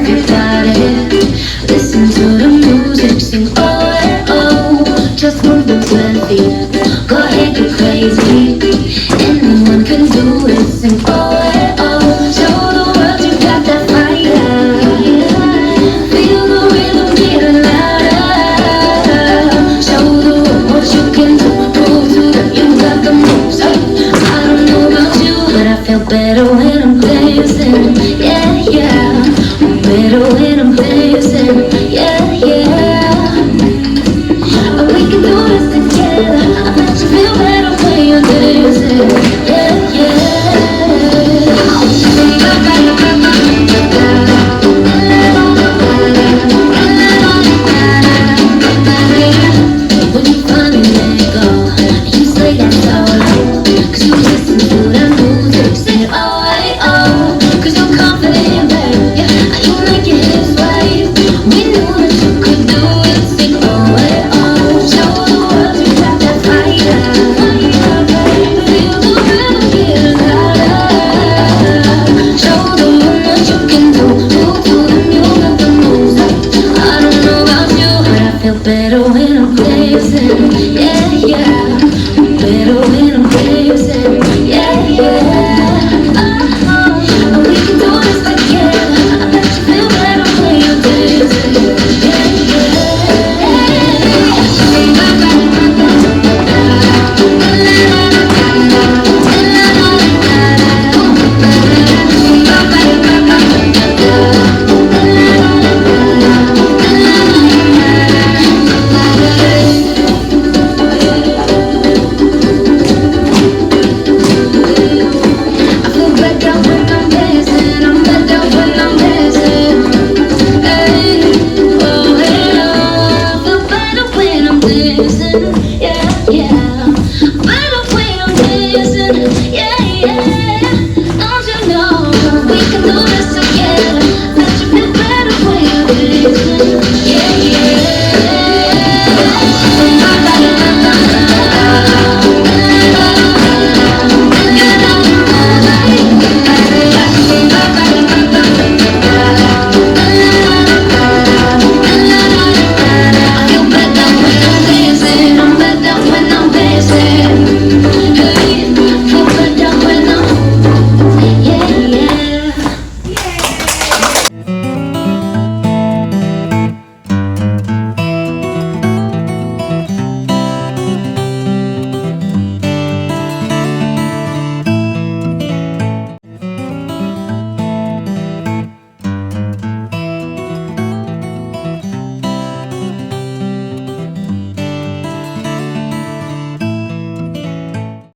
everybody. Listen to the music, sing oh, eh, oh. Just move with the beat, go ahead, go crazy. Anyone can do it, sing oh, eh, oh. Show the world you got that fire. Feel the rhythm getting louder. Show the world what you can do. Prove to them you got the moves. I don't know about you, but I feel better when I'm dancing. Yeah, yeah. Better when I'm dancing. Yeah, yeah. And we can do this together. I bet you feel better when you're dancing. Yeah, yeah. When you finally let go, and you say that solo, 'cause you listen to that music, say oh, hey, oh, 'cause you're confident, babe. Yeah, you make your hips wave. We knew that you could do it, sing oh, hey, oh. Show the world you got that fire. Feel the rhythm getting louder. Show them what you can do. Move to the music, the moves. I don't know about you, but I feel better when I'm dancing. Yeah, yeah.